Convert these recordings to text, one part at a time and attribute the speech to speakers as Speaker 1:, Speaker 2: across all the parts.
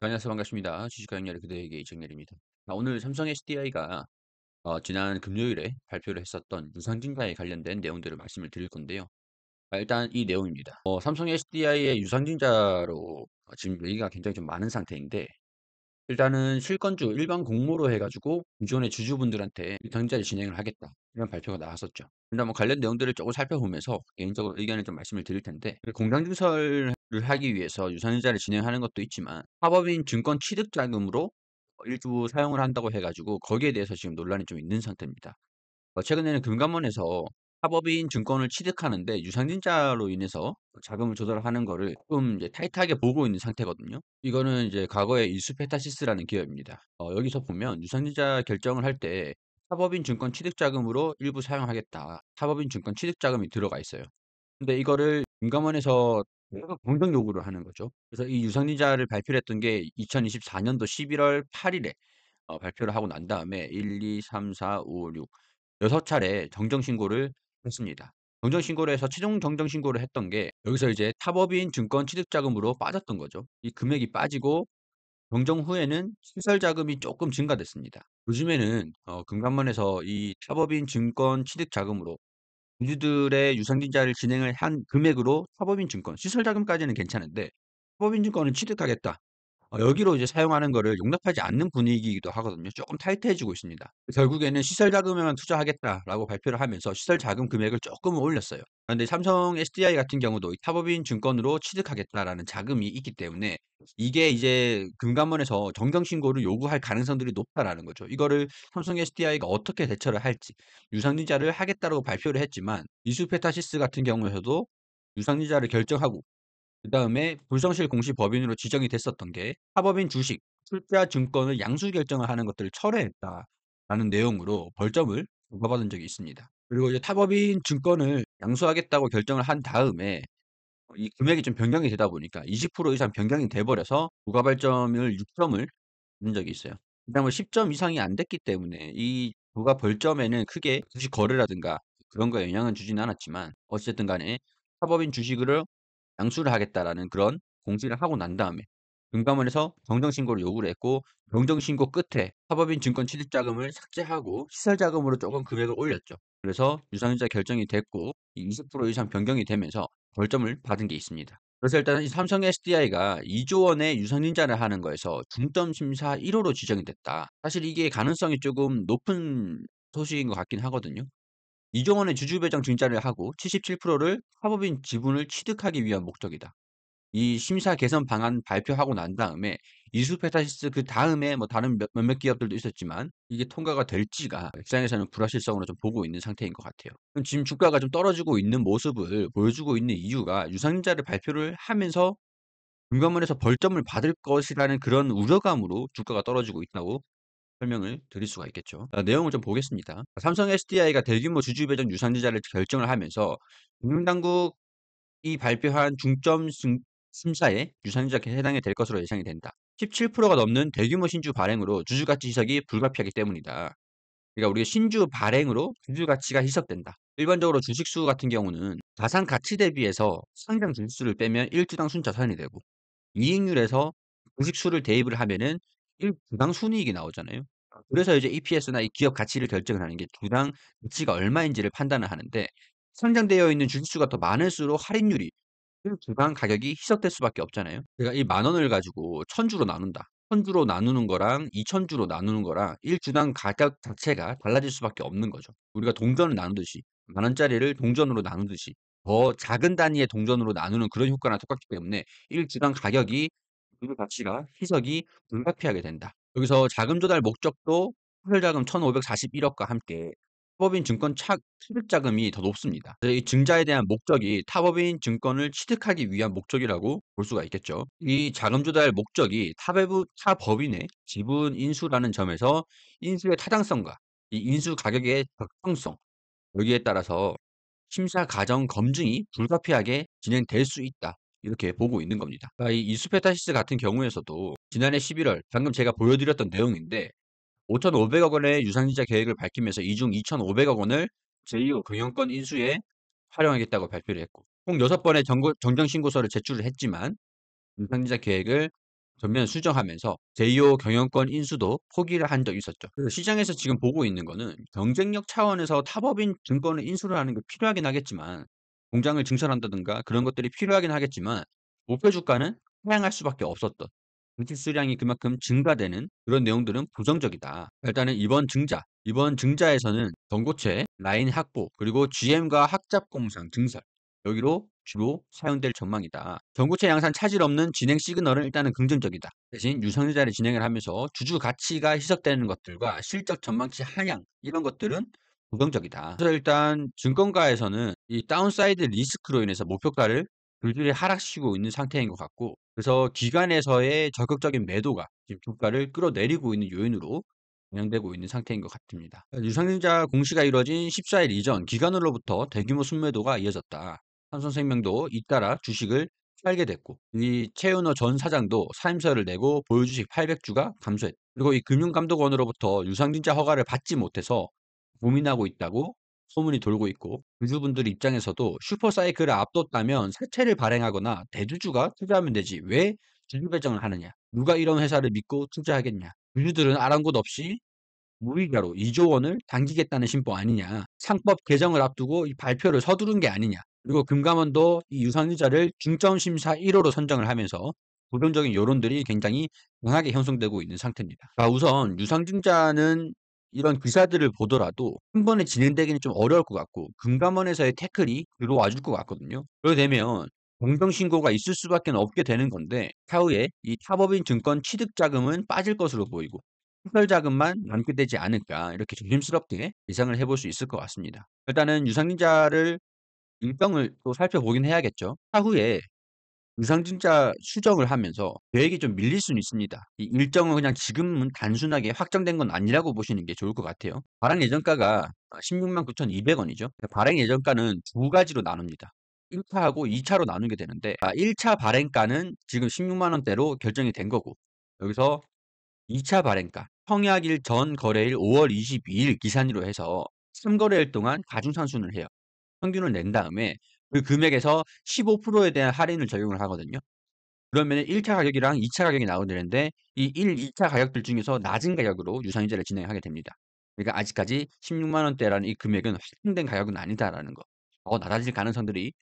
Speaker 1: 안녕하세요. 반갑습니다. 주식가격리 그대에게 이정렬입니다. 오늘 삼성 SDI가 지난 금요일에 발표를 했었던 유상증자에 관련된 내용들을 말씀을 드릴 건데요. 일단 이 내용입니다. 삼성 SDI의 유상증자로 지금 얘기가 굉장히 좀 많은 상태인데, 일단은 실건주 일반 공모로 해가지고 기존의 주주분들한테 유상증자를 진행을 하겠다, 이런 발표가 나왔었죠. 일단 뭐 관련 내용들을 조금 살펴보면서 개인적으로 의견을 좀 말씀을 드릴 텐데, 공장증설을 하기 위해서 유상증자를 진행하는 것도 있지만 사법인 증권 취득 자금으로 일부 사용을 한다고 해가지고 거기에 대해서 지금 논란이 좀 있는 상태입니다. 최근에는 금감원에서 사법인 증권을 취득하는데 유상증자로 인해서 자금을 조달하는 거를 좀 이제 타이트하게 보고 있는 상태거든요. 이거는 이제 과거에 이수페타시스라는 기업입니다. 여기서 보면 유상증자 결정을 할 때 사법인 증권 취득 자금으로 일부 사용하겠다, 사법인 증권 취득 자금이 들어가 있어요. 근데 이거를 금감원에서 내가 공정 요구를 하는 거죠. 그래서 이 유상증자를 발표를 했던 게 2024년도 11월 8일에 발표를 하고 난 다음에 1, 2, 3, 4, 5, 6 6 차례 정정 신고를 했습니다. 정정 신고를 해서 최종 정정 신고를 했던 게 여기서 이제 타법인 증권 취득 자금으로 빠졌던 거죠. 이 금액이 빠지고 정정 후에는 시설 자금이 조금 증가됐습니다. 요즘에는 금감원에서 이 타법인 증권 취득 자금으로 주주들의 유상증자를 진행을 한 금액으로 타법인 증권, 시설 자금까지는 괜찮은데 타법인 증권을 취득하겠다, 여기로 이제 사용하는 거를 용납하지 않는 분위기이기도 하거든요. 조금 타이트해지고 있습니다. 결국에는 "시설 자금에만 투자하겠다."라고 발표를 하면서 시설 자금 금액을 쪼끔은 올렸어요. 근데 삼성 SDI 같은 경우도 이 "타법인 증권으로 취득하겠다."라는 자금이 있기 때문에 이게 이제 금감원에서 정정 신고를 요구할 가능성들이 높다라는 거죠. 이거를 삼성 SDI가 어떻게 대처를 할지. 유상증자를 하겠다라고 발표를 했지만 이수페타시스 같은 경우에서도 유상증자를 결정하고 그다음에 불성실 공시 법인으로 지정이 됐었던 게 "타법인 주식, 투자 증권을 양수 결정을 하는 것들을 철회했다."라는 내용으로 벌점을 부과받은 적이 있습니다. 그리고 이제 타법인 증권을 양수하겠다고 결정을 한 다음에 이 금액이 좀 변경이 되다 보니까 20% 이상 변경이 돼 버려서 부가 벌점을 6 점을 받은 적이 있어요. 그다음에 10점 이상이 안 됐기 때문에 이 부가 벌점에는 크게 주식 거래라든가 그런 거에 영향은 주지는 않았지만 어쨌든 간에 타법인 주식을 양수를 하겠다라는 그런 공시를 하고 난 다음에 금감원에서 정정 신고를 요구를 했고, 정정 신고 끝에 사법인 증권 취득 자금을 삭제하고 시설 자금으로 조금 금액을 올렸죠. 그래서 유상증자 결정이 됐고 이 20% 이상 변경이 되면서 벌점을 받은 게 있습니다. 그래서 일단 이 삼성 SDI가 2조 원의 유상증자를 하는 거에서 중점 심사 1 호로 지정이 됐다. 사실 이게 가능성이 조금 높은 소식인 것 같긴 하거든요. 2조 원의 주주 배정 증자를 하고 77%를 사법인 지분을 취득하기 위한 목적이다. 이 심사 개선 방안 발표하고 난 다음에 이수페타시스 그다음에 뭐 다른 몇몇 기업들도 있었지만 이게 통과가 될지가 시장에서는 불확실성으로 좀 보고 있는 상태인 것 같아요. 그럼 지금 주가가 좀 떨어지고 있는 모습을 보여주고 있는 이유가 유상증자를 발표를 하면서 금감원에서 벌점을 받을 것이라는 그런 우려감으로 주가가 떨어지고 있다고 설명을 드릴 수가 있겠죠. 내용을 좀 보겠습니다. 삼성 SDI가 대규모 주주 배정 유상증자를 결정을 하면서 금융당국이 발표한 중점 심사에 유상증자에 해당이 될 것으로 예상이 된다. 17%가 넘는 대규모 신주 발행으로 주주가치 희석이 불가피하기 때문이다. 그러니까 우리가 신주 발행으로 주주가치가 희석된다. 일반적으로 주식수 같은 경우는 자산 가치 대비해서 상장 주식수를 빼면 1주당 순자산이 되고, 이익률에서 주식수를 대입을 하면은 1주당 순이익이 나오잖아요. 그래서 이제 EPS나 이 기업 가치를 결정을 하는 게 주당 가치가 얼마인지를 판단을 하는데, 상장되어 있는 주식수가 더 많을수록 할인율이 주당 가격이 희석될 수밖에 없잖아요. 제가 이 만 원을 가지고 1000주로 나눈다. 1000주로 나누는 거랑 2000주로 나누는 거랑 1주당 가격 자체가 달라질 수밖에 없는 거죠. 우리가 동전을 나누듯이 만 원짜리를 동전으로 나누듯이 더 작은 단위의 동전으로 나누는 그런 효과랑 똑같기 때문에 1주당 가격이 그 가치가 희석이 불가피하게 된다. 여기서 자금 조달 목적도 토탈자금 1,541 억과 함께 타법인 증권 취득 자금이 더 높습니다. 그래서 이 증자에 대한 목적이 타법인 증권을 취득하기 위한 목적이라고 볼 수가 있겠죠. 이 자금 조달 목적이 타법인의 지분 인수라는 점에서 인수의 타당성과 이 인수 가격의 적정성, 여기에 따라서 심사 과정 검증이 불가피하게 진행될 수 있다, 이렇게 보고 있는 겁니다. 이 이수페타시스 같은 경우에서도 지난해 11월 방금 제가 보여드렸던 내용인데 5,500억 원의 유상증자 계획을 밝히면서 이 중 2,500억 원을 제2호 경영권 인수에 활용하겠다고 발표를 했고, 총 6번의 정정 신고서를 제출을 했지만 유상증자 계획을 전면 수정하면서 제2호 경영권 인수도 포기를 한 적이 있었죠. 그래서 시장에서 지금 보고 있는 거는 경쟁력 차원에서 타법인 증권을 인수를 하는 게 필요하긴 하겠지만, 공장을 증설한다든가 그런 것들이 필요하긴 하겠지만, 목표 주가는 하향할 수밖에 없었던, 주식 수량이 그만큼 증가되는 그런 내용들은 부정적이다. 일단은 이번 증자에서는 전고체, 라인 확보, 그리고 GM과 학잡 공상 증설, 여기로 주로 사용될 전망이다. 전고체 양산 차질 없는 진행 시그널은 일단은 긍정적이다. 대신 유상증자를 진행을 하면서 주주 가치가 희석되는 것들과 실적 전망치 하향, 이런 것들은 부정적이다. 그래서 일단 증권가에서는 이 다운사이드 리스크로 인해서 목표가를 줄줄이 하락시키고 있는 상태인 것 같고, 그래서 기관에서의 적극적인 매도가 지금 주가를 끌어내리고 있는 요인으로 반영되고 있는 상태인 것 같습니다. 유상증자 공시가 이루어진 14일 이전 기관으로부터 대규모 순매도가 이어졌다. 삼성생명도 잇따라 주식을 팔게 됐고, 이 최은호 전 사장도 사임서를 내고 보유주식 800주가 감소했다. 그리고 이 금융감독원으로부터 유상증자 허가를 받지 못해서 고민하고 있다고 소문이 돌고 있고, 주주분들 입장에서도 슈퍼사이클을 앞뒀다면 사채를 발행하거나 대주주가 투자하면 되지 왜 주주 배정을 하느냐, 누가 이런 회사를 믿고 투자하겠냐, 주주들은 아랑곳 없이 무이자로 2조 원을 당기겠다는 심보 아니냐, 상법 개정을 앞두고 이 발표를 서두른 게 아니냐, 그리고 금감원도 이 유상증자를 중점심사 1호로 선정을 하면서 부정적인 여론들이 굉장히 강하게 형성되고 있는 상태입니다. 우선 유상증자는 이런 기사들을 보더라도 한 번에 진행되기는 좀 어려울 것 같고, 금감원에서의 태클이 들어와 줄 것 같거든요. 그렇게 되면 공정신고가 있을 수밖에 없게 되는 건데, 차후에 이 타법인 증권 취득 자금은 빠질 것으로 보이고 특별 자금만 남게 되지 않을까, 이렇게 조심스럽게 예상을 해볼 수 있을 것 같습니다. 일단은 유상증자를 일정을 또 살펴보긴 해야겠죠. 차후에 유상증자 수정을 하면서 계획이 좀 밀릴 수는 있습니다. 이 일정은 그냥 지금은 단순하게 확정된 건 아니라고 보시는 게 좋을 것 같아요. 발행 예정가가 16만 9,200원이죠. 발행 예정가는 두 가지로 나눕니다. 1차하고 2차로 나누게 되는데, 1차 발행가는 지금 16만 원대로 결정이 된 거고, 여기서 2차 발행가, 청약일 전 거래일 5월 22일 기산으로 해서 3거래일 동안 가중상순을 해요. 평균을 낸 다음에 그 금액에서 15%에 대한 할인을 적용을 하거든요. 그러면은 1차 가격이랑 2차 가격이 나오게 되는데, 이 1, 2차 가격들 중에서 낮은 가격으로 유상증자를 진행하게 됩니다. 그러니까 아직까지 16만 원대라는 이 금액은 확정된 가격은 아니다라는 거. 더 낮아질 가능성들이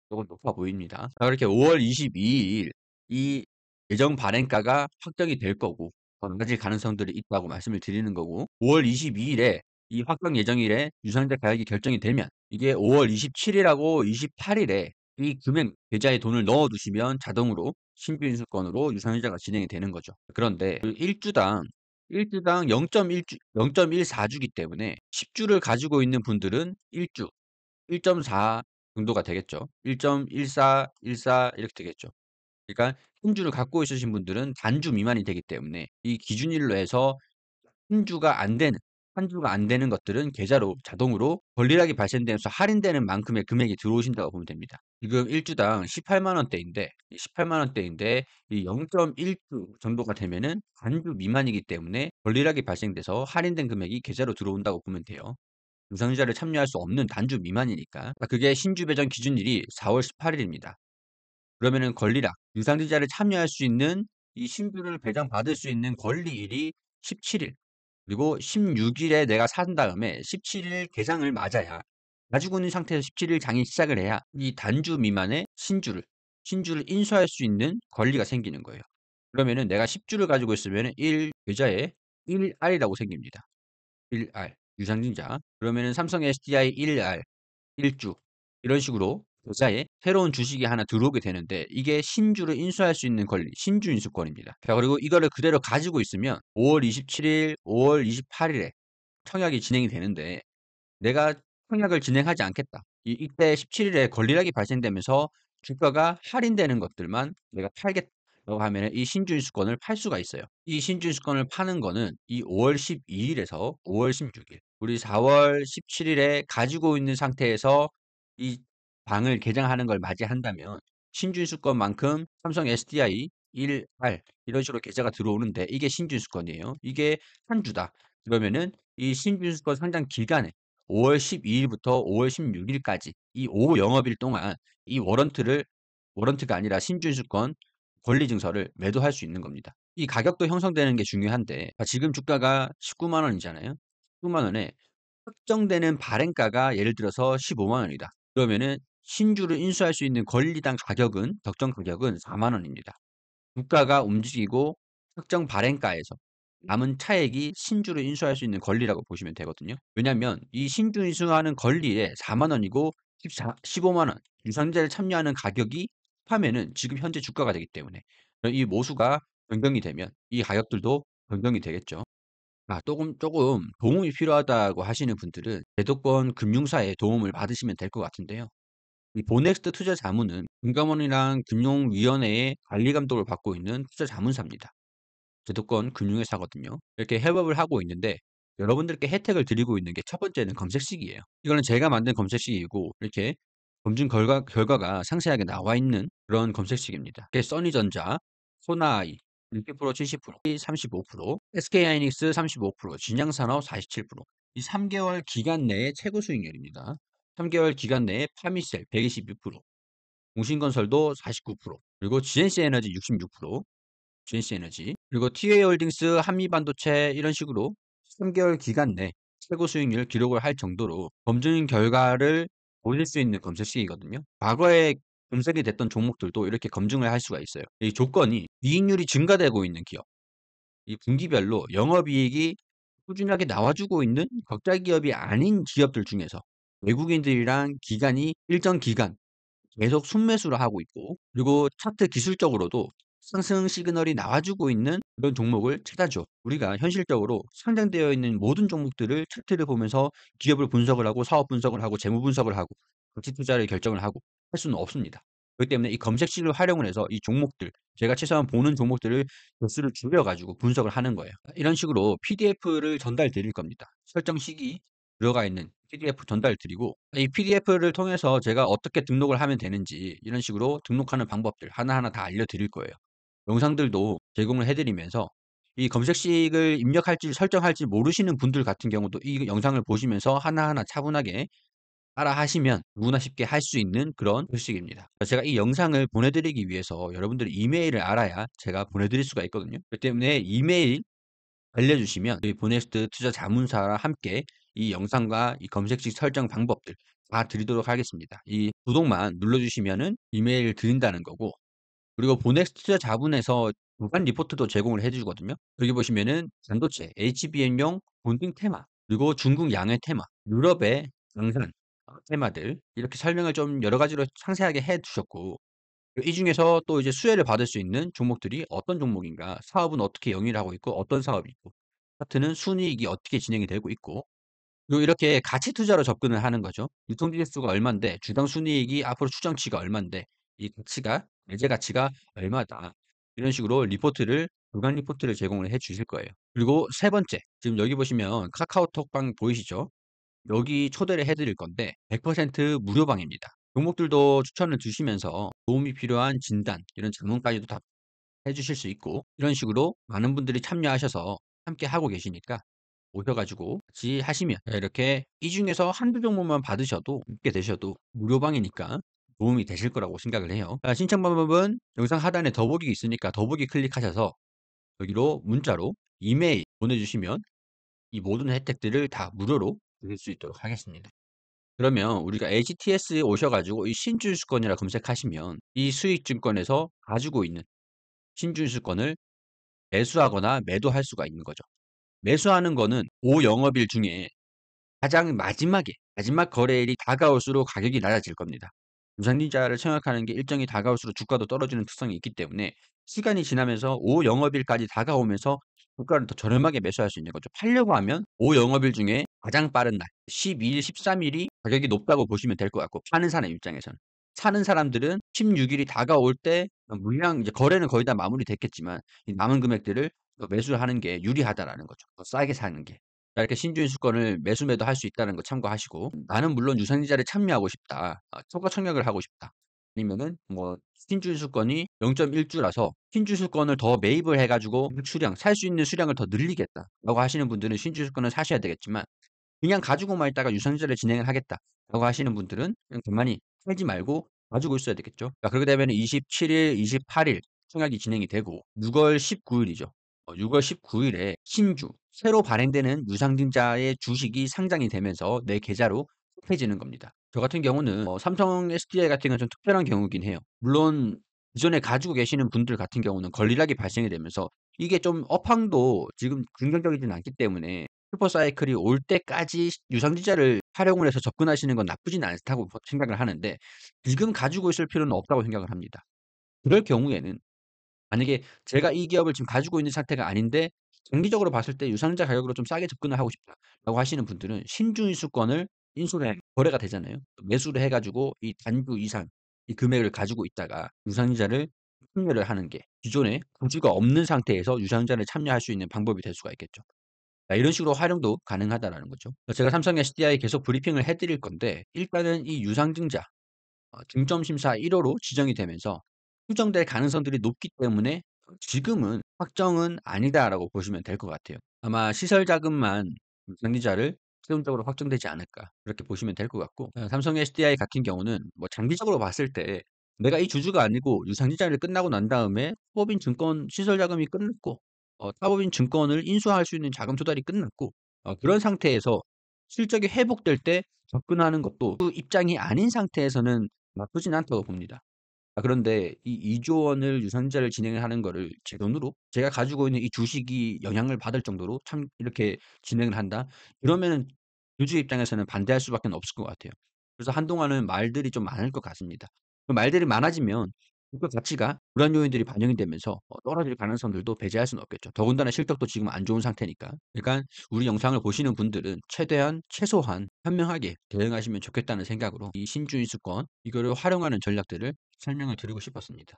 Speaker 1: 조금 높아 보입니다. 자, 그렇게 5월 22일 이 예정 발행가가 확정이 될 거고, 더 낮아질 가능성들이 있다고 말씀을 드리는 거고, 5월 22일에 이 확정 예정일에 유상증자 가격이 결정이 되면 이게 5월 27일하고 28일에 이 금액 계좌에 돈을 넣어 두시면 자동으로 신규 인수권으로 유상증자가 진행이 되는 거죠. 그런데 그 1주당 0.14주기 때문에 10주를 가지고 있는 분들은 1주 1.4 정도가 되겠죠. 1.14, 14 이렇게 되겠죠. 그러니까 한 주를 갖고 있으신 분들은 단주 미만이 되기 때문에 이 기준일로 해서 한 주가 안 되는 한 주가 안 되는 것들은 계좌로 자동으로 권리락이 발생되면서 할인되는 만큼의 금액이 들어오신다고 보면 됩니다. 지금 1주당 18만 원대인데, 이 18만 원대인데 이 0.1주 정도가 되면은 단주 미만이기 때문에 권리락이 발생돼서 할인된 금액이 계좌로 들어온다고 보면 돼요. 유상증자를 참여할 수 없는 단주 미만이니까. 그게 신주 배정 기준일이 4월 18일입니다. 그러면은 권리락, 유상증자를 참여할 수 있는 이 신규를 배정받을 수 있는 권리일이 17일, 그리고 16일에 내가 산 다음에 17일 개장을 맞아야, 가지고 있는 상태에서 17일 장이 시작을 해야 이 단주 미만의 신주를 인수할 수 있는 권리가 생기는 거예요. 그러면은 내가 10주를 가지고 있으면 1 계좌에 1R이라고 생깁니다. 1R 유상증자. 그러면은 삼성 SDI 1R 1주 이런 식으로 계좌에 새로운 주식이 하나 들어오게 되는데, 이게 신주를 인수할 수 있는 권리, 신주 인수권입니다. 자, 그리고 이거를 그대로 가지고 있으면 5월 27일, 5월 28일에 청약이 진행이 되는데, 내가 청약을 진행하지 않겠다, 이때 17일에 권리락이 발생되면서 주가가 할인되는 것들만 내가 팔겠다고 하면 이 신주인수권을 팔 수가 있어요. 이 신주인수권을 파는 거는 이 5월 12일에서 5월 16일, 우리 4월 17일에 가지고 있는 상태에서 이 방을 개장하는 걸 맞이한다면 신주인수권만큼 삼성 SDI 1R 이런 식으로 계좌가 들어오는데, 이게 신주인수권이에요. 이게 한 주다. 그러면은 이 신주인수권 상장 기간에 5월 12일부터 5월 16일까지 이 5영업일 동안 이 워런트가 아니라 신주인수권 권리 증서를 매도할 수 있는 겁니다. 이 가격도 형성되는 게 중요한데 지금 주가가 19만 원이잖아요. 19만 원에 확정되는 발행가가 예를 들어서 15만 원이다. 그러면은 신주를 인수할 수 있는 권리당 가격은 적정 가격은 4만 원입니다. 주가가 움직이고 특정 발행가에서 남은 차액이 신주를 인수할 수 있는 권리라고 보시면 되거든요. 왜냐하면 이 신주 인수하는 권리에 4만 원이고 15만 원 유상자를 참여하는 가격이 합하면은 지금 현재 주가가 되기 때문에 이 모수가 변경이 되면 이 가격들도 변경이 되겠죠. 조금 도움이 필요하다고 하시는 분들은 제도권 금융사의 도움을 받으시면 될 것 같은데요. 이 보넥스트 투자자문은 금감원이랑 금융위원회의 관리 감독을 받고 있는 투자자문사입니다. 제도권 금융회사거든요. 이렇게 협업을 하고 있는데 여러분들께 혜택을 드리고 있는 게 첫 번째는 검색식이에요. 이거는 제가 만든 검색식이고 이렇게 검증 결과가 상세하게 나와 있는 그런 검색식입니다. 그게 써니전자, 소나아이 60% 70%, 35%, SK하이닉스 35%, 진양산업 47%. 이 3개월 기간 내에 최고 수익률입니다. 3개월 기간 내에 파미셀 122%, 공신건설도 49%, 그리고 GNC에너지 66%, GNC에너지, 그리고 TA홀딩스, 한미반도체 이런 식으로 3개월 기간 내 최고 수익률 기록을 할 정도로 검증 결과를 보실 수 있는 검색식이거든요. 과거에 검색이 됐던 종목들도 이렇게 검증을 할 수가 있어요. 이 조건이 이익률이 증가되고 있는 기업, 이 분기별로 영업이익이 꾸준하게 나와주고 있는 적자 기업이 아닌 기업들 중에서 외국인들이랑 기관이 일정 기간 계속 순매수를 하고 있고 그리고 차트 기술적으로도 상승 시그널이 나와주고 있는 그런 종목을 찾아줘. 우리가 현실적으로 상장되어 있는 모든 종목들을 차트를 보면서 기업을 분석을 하고 사업 분석을 하고 재무 분석을 하고 가치 투자를 결정을 하고 할 수는 없습니다. 그렇기 때문에 이 검색식을 활용을 해서 이 종목들 제가 최소한 보는 종목들을 개수를 줄여 가지고 분석을 하는 거예요. 이런 식으로 PDF를 전달 드릴 겁니다. 설정 시기 들어가 있는 PDF 전달 드리고 이 PDF를 통해서 제가 어떻게 등록을 하면 되는지 이런 식으로 등록하는 방법들 하나하나 다 알려드릴 거예요. 영상들도 제공을 해 드리면서 이 검색식을 입력할지 설정할지 모르시는 분들 같은 경우도 이 영상을 보시면서 하나하나 차분하게 따라 하시면 누구나 쉽게 할 수 있는 그런 방식입니다. 제가 이 영상을 보내드리기 위해서 여러분들이 이메일을 알아야 제가 보내드릴 수가 있거든요. 그렇기 때문에 이메일 알려주시면 저희 보넥스트 투자 자문사와 함께 이 영상과 이 검색식 설정 방법들 다 드리도록 하겠습니다. 이 구독만 눌러주시면은 이메일 드린다는 거고 그리고 보넥스트 투자 자문에서 주간 리포트도 제공을 해 주거든요. 여기 보시면은 반도체, HBM용 본팅 테마, 그리고 중국 양의 테마, 유럽의 강산 테마들 이렇게 설명을 좀 여러 가지로 상세하게 해 주셨고 이 중에서 또 이제 수혜를 받을 수 있는 종목들이 어떤 종목인가, 사업은 어떻게 영위를 하고 있고 어떤 사업이 있고 차트는 순이익이 어떻게 진행이 되고 있고 그리고 이렇게 가치 투자로 접근을 하는 거죠. 유통지수가 얼만데 주당 순이익이 앞으로 추정치가 얼만데 이 가치가 매제 가치가 얼마다. 이런 식으로 리포트를 주간 리포트를 제공을 해 주실 거예요. 그리고 세 번째 지금 여기 보시면 카카오톡방 보이시죠? 여기 초대를 해 드릴 건데 100% 무료방입니다. 종목들도 추천을 주시면서 도움이 필요한 진단 이런 질문까지도 다 해 주실 수 있고 이런 식으로 많은 분들이 참여하셔서 함께 하고 계시니까 오셔 가지고 같이 하시면 이렇게 이 중에서 한두 종목만 받으셔도 받게 되셔도 무료방이니까 도움이 되실 거라고 생각을 해요. 신청 방법은 영상 하단에 더보기 있으니까 더보기 클릭하셔서 여기로 문자로 이메일 보내주시면 이 모든 혜택들을 다 무료로 드릴 수 있도록 하겠습니다. 그러면 우리가 HTS에 오셔 가지고 이 신주주권이라 검색하시면 이 수익증권에서 가지고 있는 신주주권을 매수하거나 매도할 수가 있는 거죠. 매수하는 거는 5 영업일 중에 가장 마지막에 마지막 거래일이 다가올수록 가격이 낮아질 겁니다. 유상증자를 청약하는 게 일정이 다가올수록 주가도 떨어지는 특성이 있기 때문에 시간이 지나면서 5 영업일까지 다가오면서 주가를 더 저렴하게 매수할 수 있는 거죠. 팔려고 하면 5 영업일 중에 가장 빠른 날 12 일, 13 일이 가격이 높다고 보시면 될 것 같고 파는 사람 입장에서는. 사는 사람들은 16 일이 다가올 때 물량 이제 거래는 거의 다 마무리됐겠지만 이 남은 금액들을 매수를 하는 게 유리하다라는 거죠. 더 싸게 사는 게. 이렇게 신주인수권을 매수 매도할 수 있다는 거 참고하시고 나는 물론 유상증자에 참여하고 싶다. 초과 청약을 하고 싶다. 아니면은 뭐 신주인수권이 0.1주라서 신주인수권을 더 매입을 해 가지고 수량 살 수 있는 수량을 더 늘리겠다라고 하시는 분들은 신주인수권을 사셔야 되겠지만 그냥 가지고만 있다가 유상증자를 진행을 하겠다라고 하시는 분들은 그냥 가만히 팔지 말고 가지고 있어야 되겠죠. 그렇게 되면 27일, 28일 청약이 진행이 되고 6월 19일이죠. 6월 19일에 신주 새로 발행되는 유상증자의 주식이 상장이 되면서 내 계좌로 속해지는 겁니다. 저 같은 경우는 삼성 SDI 같은 건 좀 특별한 경우긴 해요. 물론 기존에 가지고 계시는 분들 같은 경우는 권리락이 발생이 되면서 이게 좀 업황도 지금 긍정적이진 않기 때문에 슈퍼 사이클이 올 때까지 유상증자를 활용을 해서 접근하시는 건 나쁘진 않다고 생각을 하는데 지금 가지고 있을 필요는 없다고 생각을 합니다. 그럴 경우에는 만약에 제가 이 기업을 지금 가지고 있는 상태가 아닌데 장기적으로 봤을 때 '유상증자 가격으로 좀 싸게 접근을 하고 싶다.'라고 하시는 분들은 신주인수권을 인수를 거래가 되잖아요. 매수를 해 가지고 이 단주 이상 이 금액을 가지고 있다가 유상증자를 참여를 하는 게 기존에 부주가 없는 상태에서 유상증자를 참여할 수 있는 방법이 될 수가 있겠죠. 이런 식으로 활용도 가능하다라는 거죠. 제가 삼성 SDI 계속 브리핑을 해 드릴 건데 일단은 이 유상증자 중점 심사 1 호로 지정이 되면서 수정될 가능성들이 높기 때문에 지금은 '확정은 아니다.'라고 보시면 될 것 같아요. 아마 시설 자금만 장기자를 최종적으로 확정되지 않을까 그렇게 보시면 될 것 같고 삼성 SDI 같은 경우는 뭐 장기적으로 봤을 때 내가 이 주주가 아니고 유상증자를 끝나고 난 다음에 사법인 증권 시설 자금이 끝났고 사법인 증권을 인수할 수 있는 자금 조달이 끝났고 그런 상태에서 실적이 회복될 때 접근하는 것도 그 입장이 아닌 상태에서는 나쁘진 않다고 봅니다. 그런데 이 2조 원을 유상증자를 진행을 하는 거를 제 돈으로 제가 가지고 있는 이 주식이 영향을 받을 정도로 참 이렇게 진행을 한다? 그러면은 주주 입장에서는 반대할 수밖에 없을 것 같아요. 그래서 한동안은 말들이 좀 많을 것 같습니다. 그 말들이 많아지면 그 가치가 불안 요인들이 반영이 되면서 떨어질 가능성들도 배제할 수는 없겠죠. 더군다나 실적도 지금 안 좋은 상태니까. 그러니까 우리 영상을 보시는 분들은 최대한 최소한 현명하게 대응하시면 좋겠다는 생각으로 이 신주인수권 이거를 활용하는 전략들을 설명을 드리고 싶었습니다.